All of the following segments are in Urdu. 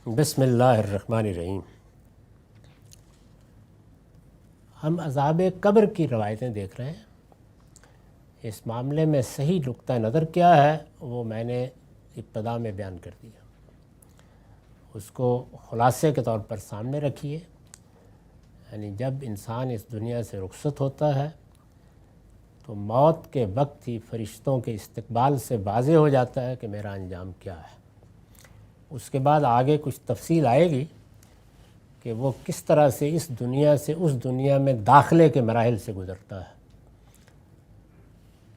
بسم اللہ الرحمن الرحیم۔ ہم عذاب قبر کی روایتیں دیکھ رہے ہیں۔ اس معاملے میں صحیح نقطہ نظر کیا ہے وہ میں نے ابتدا میں بیان کر دیا، اس کو خلاصے کے طور پر سامنے رکھیے۔ یعنی جب انسان اس دنیا سے رخصت ہوتا ہے تو موت کے وقت ہی فرشتوں کے استقبال سے واضح ہو جاتا ہے کہ میرا انجام کیا ہے۔ اس کے بعد آگے کچھ تفصیل آئے گی کہ وہ کس طرح سے اس دنیا سے اس دنیا میں داخلے کے مراحل سے گزرتا ہے۔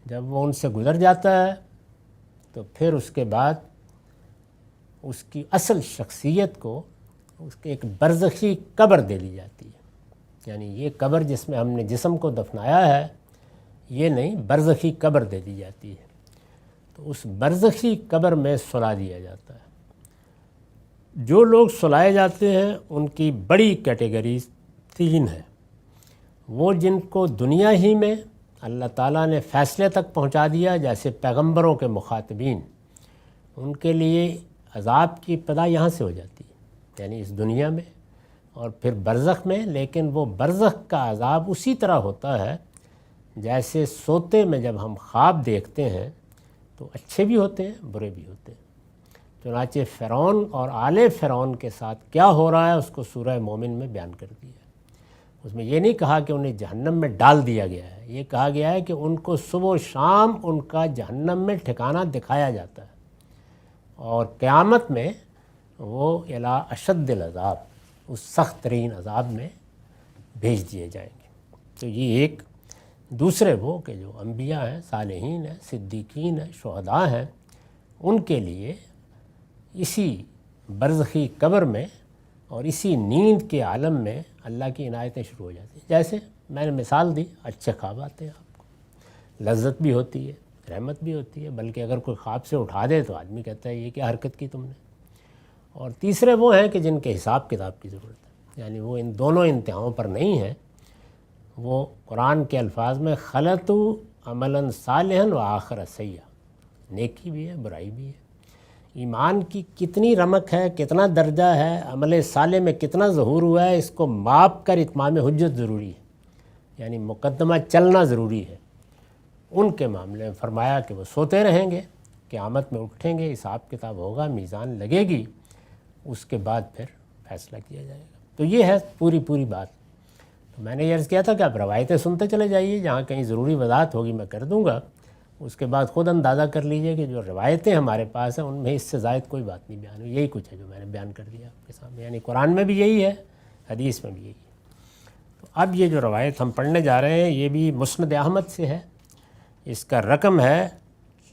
جب وہ ان سے گزر جاتا ہے تو پھر اس کے بعد اس کی اصل شخصیت کو اس کے ایک برزخی قبر دے دی جاتی ہے۔ یعنی یہ قبر جس میں ہم نے جسم کو دفنایا ہے یہ نہیں، برزخی قبر دے دی جاتی ہے۔ تو اس برزخی قبر میں سلا دیا جاتا ہے۔ جو لوگ سلائے جاتے ہیں ان کی بڑی کیٹیگریز تین ہیں۔ وہ جن کو دنیا ہی میں اللہ تعالیٰ نے فیصلے تک پہنچا دیا، جیسے پیغمبروں کے مخاطبین، ان کے لیے عذاب کی ابتدا یہاں سے ہو جاتی ہے، یعنی اس دنیا میں اور پھر برزخ میں۔ لیکن وہ برزخ کا عذاب اسی طرح ہوتا ہے جیسے سوتے میں جب ہم خواب دیکھتے ہیں تو اچھے بھی ہوتے ہیں برے بھی ہوتے ہیں۔ چنانچہ فرعون اور آل فرعون کے ساتھ کیا ہو رہا ہے اس کو سورہ مومن میں بیان کر دیا۔ اس میں یہ نہیں کہا کہ انہیں جہنم میں ڈال دیا گیا ہے، یہ کہا گیا ہے کہ ان کو صبح و شام ان کا جہنم میں ٹھکانہ دکھایا جاتا ہے، اور قیامت میں وہ الی اشد العذاب، اس سخت ترین عذاب میں بھیج دیے جائیں گے۔ تو یہ ایک۔ دوسرے وہ کہ جو انبیاء ہیں، صالحین ہیں، صدیقین ہیں، شہداء ہیں، ان کے لیے اسی برزخی قبر میں اور اسی نیند کے عالم میں اللہ کی عنایتیں شروع ہو جاتی ہیں۔ جیسے میں نے مثال دی، اچھے خواب آتے ہیں، آپ کو لذت بھی ہوتی ہے، رحمت بھی ہوتی ہے، بلکہ اگر کوئی خواب سے اٹھا دے تو آدمی کہتا ہے یہ کیا حرکت کی تم نے۔ اور تیسرے وہ ہیں کہ جن کے حساب کتاب کی ضرورت ہے، یعنی وہ ان دونوں انتہاؤں پر نہیں ہیں۔ وہ قرآن کے الفاظ میں خلطوا عملا صالحا و آخر سیئا، نیکی بھی ہے برائی بھی ہے۔ ایمان کی کتنی رمق ہے، کتنا درجہ ہے، عمل صالح میں کتنا ظہور ہوا ہے، اس کو ماپ کر اتمام حجت ضروری ہے، یعنی مقدمہ چلنا ضروری ہے۔ ان کے معاملے میں فرمایا کہ وہ سوتے رہیں گے، قیامت میں اٹھیں گے، حساب کتاب ہوگا، میزان لگے گی، اس کے بعد پھر فیصلہ کیا جائے گا۔ تو یہ ہے پوری بات۔ تو میں نے یہ عرض کیا تھا کہ آپ روایتیں سنتے چلے جائیے، جہاں کہیں ضروری وضاحت ہوگی میں کر دوں گا، اس کے بعد خود اندازہ کر لیجئے کہ جو روایتیں ہمارے پاس ہیں ان میں اس سے زائد کوئی بات نہیں بیان ہوئی۔ یہی کچھ ہے جو میں نے بیان کر دیا آپ کے سامنے، یعنی قرآن میں بھی یہی ہے، حدیث میں بھی یہی ہے۔ تو اب یہ جو روایت ہم پڑھنے جا رہے ہیں یہ بھی مسند احمد سے ہے، اس کا رقم ہے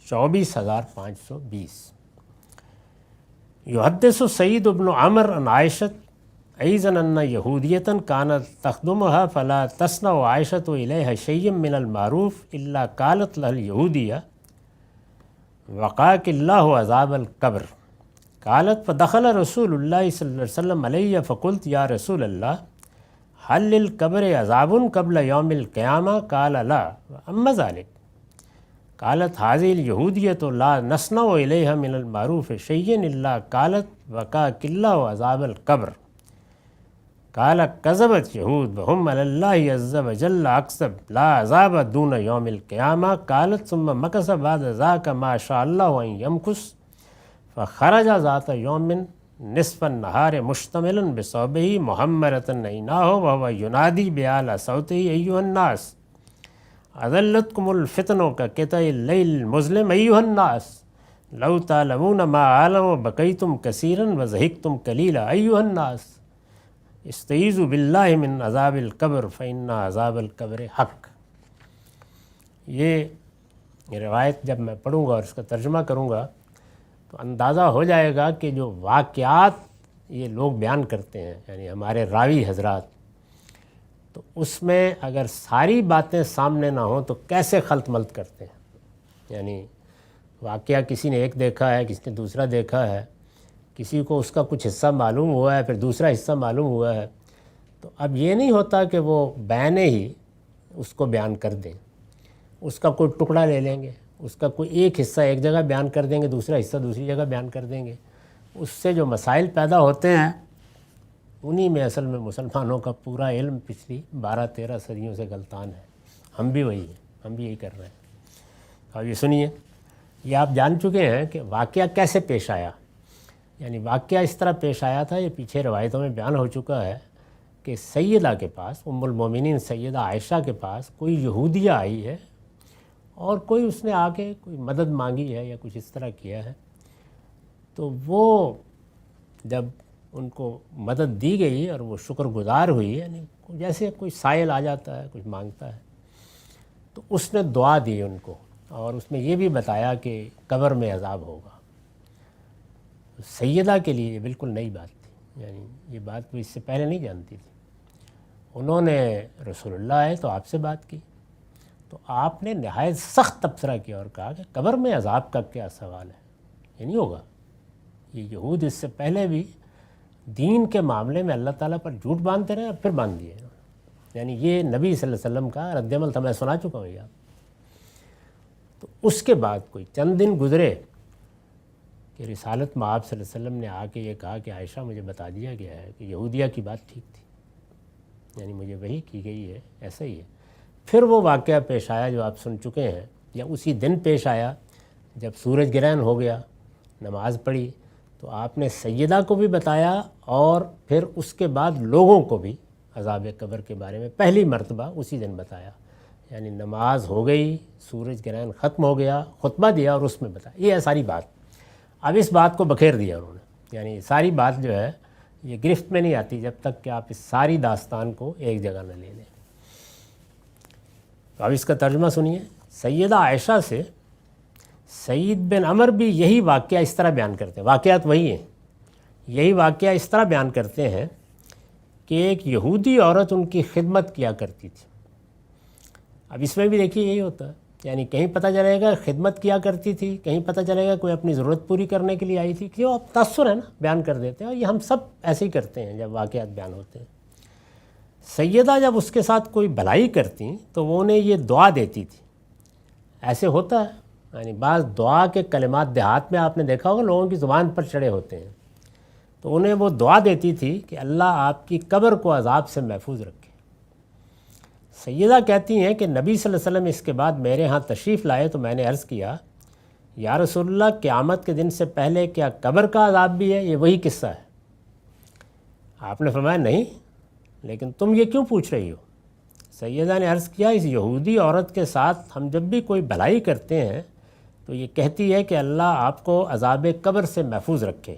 24,520۔ یحدث سعید بن عمر عن عائشۃ ایضا ان یہودیۃ کانت تخدمها فلا تصنع عائشۃ الیہا شیئا من المعروف الا قالت لها الیہودیہ وقاک اللہ عذاب القبر۔ قالت فدخل رسول اللہ صلی اللہ علیہ وسلم علیہ فقلت یا رسول اللہ هل للقبر عذاب قبل یوم القیامہ؟ قال لا، اما ذلك؟ قالت هذه اليہودیۃ لا نصنع الیہا من المعروف شیئا الا قالت وقاک اللہ عذاب القبر۔ قال كذبت يهود وهم على الله عز وجل اكذب لا عذاب دون يوم القيامة۔ قالت ثم مكث بعد ذاك ما شاء الله ان يمكث فخرج ذات يوم نصف النهار مشتملا بثوبه محمرة عيناه وهو ينادي بأعلى صوته أيها الناس أذلتكم الفتن كقطع الليل المظلم أيها الناس لو تعلمون ما أعلم بكيتم كثيرا وضحكتم قليلا أيها الناس استعیذوا باللہ من عذاب القبر فإن عذاب القبر حق۔ یہ روایت جب میں پڑھوں گا اور اس کا ترجمہ کروں گا تو اندازہ ہو جائے گا کہ جو واقعات یہ لوگ بیان کرتے ہیں، یعنی ہمارے راوی حضرات، تو اس میں اگر ساری باتیں سامنے نہ ہوں تو کیسے خلط ملط کرتے ہیں۔ یعنی واقعہ کسی نے ایک دیکھا ہے، کسی نے دوسرا دیکھا ہے، کسی کو اس کا کچھ حصہ معلوم ہوا ہے، پھر دوسرا حصہ معلوم ہوا ہے، تو اب یہ نہیں ہوتا کہ وہ بیان ہی اس کو بیان کر دیں، اس کا کوئی ٹکڑا لے لیں گے، اس کا کوئی ایک حصہ ایک جگہ بیان کر دیں گے، دوسرا حصہ دوسری جگہ بیان کر دیں گے، اس سے جو مسائل پیدا ہوتے ہیں انہی میں اصل میں مسلمانوں کا پورا علم پچھلی 12-13 صدیوں سے غلطان ہے۔ ہم بھی وہی ہیں، ہم بھی یہی کر رہے ہیں۔ اب یہ سنیے، یہ آپ جان چکے ہیں کہ واقعہ کیسے پیش آیا، یعنی واقعہ اس طرح پیش آیا تھا، یہ پیچھے روایتوں میں بیان ہو چکا ہے کہ سیدہ کے پاس، ام المومنین سیدہ عائشہ کے پاس کوئی یہودیہ آئی ہے اور کوئی اس نے آ کے کوئی مدد مانگی ہے یا کچھ اس طرح کیا ہے، تو وہ جب ان کو مدد دی گئی اور وہ شکر گزار ہوئی، یعنی جیسے کوئی سائل آ جاتا ہے کچھ مانگتا ہے، تو اس نے دعا دی ان کو، اور اس میں یہ بھی بتایا کہ قبر میں عذاب ہوگا۔ سیدہ کے لیے یہ بالکل نئی بات تھی، یعنی یہ بات وہ اس سے پہلے نہیں جانتی تھی۔ انہوں نے رسول اللہ آئے تو آپ سے بات کی، تو آپ نے نہایت سخت تبصرہ کیا اور کہا کہ قبر میں عذاب کا کیا سوال ہے، یہ نہیں ہوگا۔ یہ یہود اس سے پہلے بھی دین کے معاملے میں اللہ تعالیٰ پر جھوٹ باندھتے رہے اور پھر باندھ دیے، یعنی یہ نبی صلی اللہ علیہ وسلم کا رد عمل تھا، میں سنا چکا ہوں یہ آپ۔ تو اس کے بعد کوئی چند دن گزرے کہ رسالت میں آپ صلی اللہ علیہ وسلم نے آ کے یہ کہا کہ عائشہ مجھے بتا دیا گیا ہے کہ یہودیہ کی بات ٹھیک تھی، یعنی مجھے وحی کی گئی ہے، ایسا ہی ہے۔ پھر وہ واقعہ پیش آیا جو آپ سن چکے ہیں، یا اسی دن پیش آیا جب سورج گرہن ہو گیا، نماز پڑھی تو آپ نے سیدہ کو بھی بتایا اور پھر اس کے بعد لوگوں کو بھی عذاب قبر کے بارے میں پہلی مرتبہ اسی دن بتایا، یعنی نماز ہو گئی، سورج گرہن ختم ہو گیا، خطبہ دیا اور اس میں بتایا، یہ ہے ساری بات۔ اب اس بات کو بکھیر دیا انہوں نے، یعنی ساری بات جو ہے یہ گرفت میں نہیں آتی جب تک کہ آپ اس ساری داستان کو ایک جگہ نہ لے لیں۔ تو اب اس کا ترجمہ سنیے۔ سیدہ عائشہ سے سعید بن عمر بھی یہی واقعہ اس طرح بیان کرتے ہیں، واقعات وہی ہیں، یہی واقعہ اس طرح بیان کرتے ہیں کہ ایک یہودی عورت ان کی خدمت کیا کرتی تھی۔ اب اس میں بھی دیکھیے یہی ہوتا ہے، یعنی کہیں پتہ چلے گا خدمت کیا کرتی تھی، کہیں پتہ چلے گا کوئی اپنی ضرورت پوری کرنے کے لیے آئی تھی، کیوں اب تاثر ہے نا، بیان کر دیتے ہیں، اور یہ ہم سب ایسے ہی کرتے ہیں جب واقعات بیان ہوتے ہیں۔ سیدہ جب اس کے ساتھ کوئی بھلائی کرتی تو وہ انہیں یہ دعا دیتی تھی، ایسے ہوتا ہے، یعنی بعض دعا کے کلمات دیہات میں آپ نے دیکھا ہوگا لوگوں کی زبان پر چڑھے ہوتے ہیں، تو انہیں وہ دعا دیتی تھی کہ اللہ آپ کی قبر کو عذاب سے محفوظ رکھے۔ سیدہ کہتی ہیں کہ نبی صلی اللہ علیہ وسلم اس کے بعد میرے ہاں تشریف لائے تو میں نے عرض کیا یا رسول اللہ، قیامت کے دن سے پہلے کیا قبر کا عذاب بھی ہے؟ یہ وہی قصہ ہے۔ آپ نے فرمایا نہیں، لیکن تم یہ کیوں پوچھ رہی ہو؟ سیدہ نے عرض کیا، اس یہودی عورت کے ساتھ ہم جب بھی کوئی بھلائی کرتے ہیں تو یہ کہتی ہے کہ اللہ آپ کو عذاب قبر سے محفوظ رکھے۔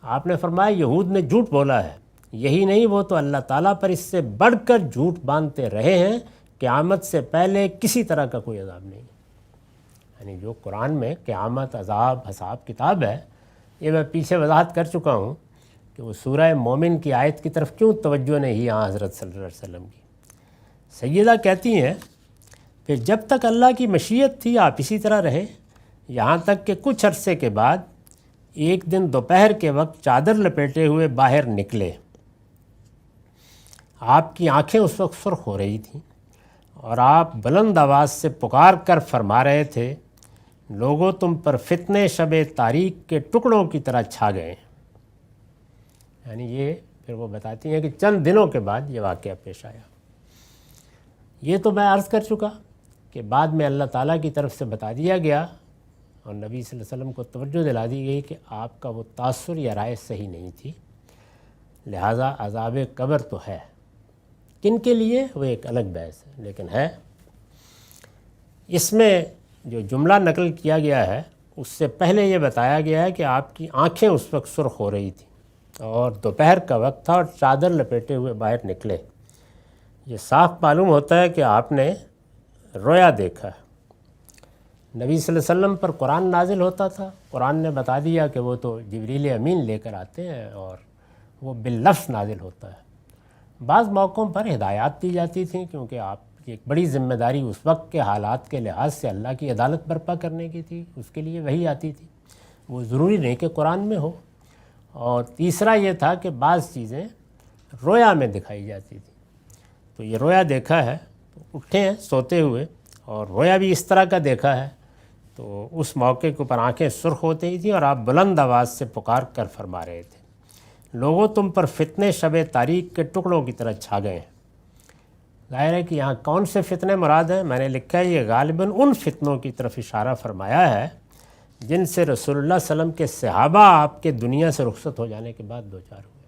آپ نے فرمایا یہود نے جھوٹ بولا ہے، یہی نہیں وہ تو اللہ تعالیٰ پر اس سے بڑھ کر جھوٹ باندھتے رہے ہیں، قیامت سے پہلے کسی طرح کا کوئی عذاب نہیں۔ یعنی جو قرآن میں قیامت، عذاب، حساب کتاب ہے، یہ میں پیچھے وضاحت کر چکا ہوں کہ وہ سورہ مومن کی آیت کی طرف کیوں توجہ نہیں یہاں حضرت صلی اللہ علیہ وسلم کی۔ سیدہ کہتی ہیں کہ جب تک اللہ کی مشیت تھی آپ اسی طرح رہے، یہاں تک کہ کچھ عرصے کے بعد ایک دن دوپہر کے وقت چادر لپیٹے ہوئے باہر نکلے۔ آپ کی آنکھیں اس وقت سرخ ہو رہی تھیں اور آپ بلند آواز سے پکار کر فرما رہے تھے، لوگوں تم پر فتنے شب تاریک کے ٹکڑوں کی طرح چھا گئے۔ یعنی یہ پھر وہ بتاتی ہیں کہ چند دنوں کے بعد یہ واقعہ پیش آیا۔ یہ تو میں عرض کر چکا کہ بعد میں اللہ تعالیٰ کی طرف سے بتا دیا گیا اور نبی صلی اللہ علیہ وسلم کو توجہ دلا دی گئی کہ آپ کا وہ تاثر یا رائے صحیح نہیں تھی، لہٰذا عذاب قبر تو ہے۔ کن کے لیے وہ ایک الگ بحث ہے، لیکن ہے۔ اس میں جو جملہ نقل کیا گیا ہے اس سے پہلے یہ بتایا گیا ہے کہ آپ کی آنکھیں اس وقت سرخ ہو رہی تھیں اور دوپہر کا وقت تھا اور چادر لپیٹے ہوئے باہر نکلے۔ یہ صاف معلوم ہوتا ہے کہ آپ نے رویا دیکھا ہے۔ نبی صلی اللہ علیہ وسلم پر قرآن نازل ہوتا تھا، قرآن نے بتا دیا کہ وہ تو جبریل امین لے کر آتے ہیں اور وہ باللفظ نازل ہوتا ہے۔ بعض موقعوں پر ہدایات دی جاتی تھیں کیونکہ آپ کی ایک بڑی ذمہ داری اس وقت کے حالات کے لحاظ سے اللہ کی عدالت برپا کرنے کی تھی، اس کے لیے وحی آتی تھی، وہ ضروری نہیں کہ قرآن میں ہو۔ اور تیسرا یہ تھا کہ بعض چیزیں رویا میں دکھائی جاتی تھی، تو یہ رویا دیکھا ہے، تو اٹھے ہیں سوتے ہوئے اور رویا بھی اس طرح کا دیکھا ہے، تو اس موقع کے اوپر آنکھیں سرخ ہوتی تھیں اور آپ بلند آواز سے پکار کر فرما رہے تھے، لوگوں تم پر فتنے شب تاریک کے ٹکڑوں کی طرح چھا گئے ہیں۔ ظاہر ہے کہ یہاں کون سے فتنے مراد ہیں؟ میں نے لکھا ہے یہ غالباً ان فتنوں کی طرف اشارہ فرمایا ہے جن سے رسول اللہ صلی اللہ علیہ وسلم کے صحابہ آپ کے دنیا سے رخصت ہو جانے کے بعد دوچار ہوئے۔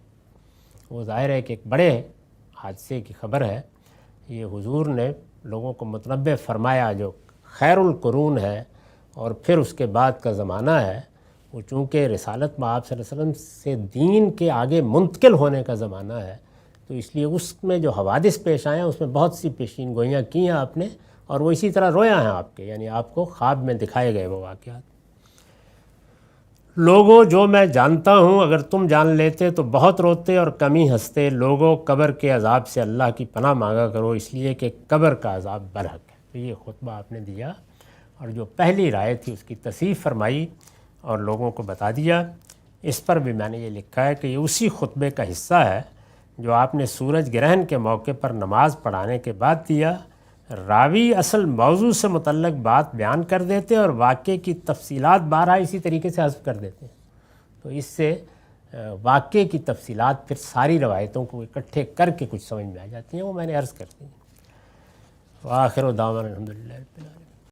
وہ ظاہر ہے کہ ایک بڑے حادثے کی خبر ہے۔ یہ حضور نے لوگوں کو متنبہ فرمایا جو خیر القرون ہے اور پھر اس کے بعد کا زمانہ ہے، وہ چونکہ رسالت میں آپ صلی اللہ علیہ وسلم سے دین کے آگے منتقل ہونے کا زمانہ ہے، تو اس لیے اس میں جو حوادث پیش آئے ہیں اس میں بہت سی پیشین گوئیاں کی ہیں آپ نے، اور وہ اسی طرح رویا ہیں آپ کے، یعنی آپ کو خواب میں دکھائے گئے وہ واقعات۔ لوگوں جو میں جانتا ہوں اگر تم جان لیتے تو بہت روتے اور کم ہی ہنستے۔ لوگوں قبر کے عذاب سے اللہ کی پناہ مانگا کرو، اس لیے کہ قبر کا عذاب برحق ہے۔ تو یہ خطبہ آپ نے دیا اور جو پہلی رائے تھی اس کی تصحیح فرمائی اور لوگوں کو بتا دیا۔ اس پر بھی میں نے یہ لکھا ہے کہ یہ اسی خطبے کا حصہ ہے جو آپ نے سورج گرہن کے موقع پر نماز پڑھانے کے بعد دیا۔ راوی اصل موضوع سے متعلق بات بیان کر دیتے اور واقعے کی تفصیلات بارہا اسی طریقے سے حذف کر دیتے ہیں، تو اس سے واقعے کی تفصیلات پھر ساری روایتوں کو اکٹھے کر کے کچھ سمجھ میں آ جاتی ہیں، وہ میں نے عرض کر دی۔ وآخر دعوانا الحمدللہ رب العالمین۔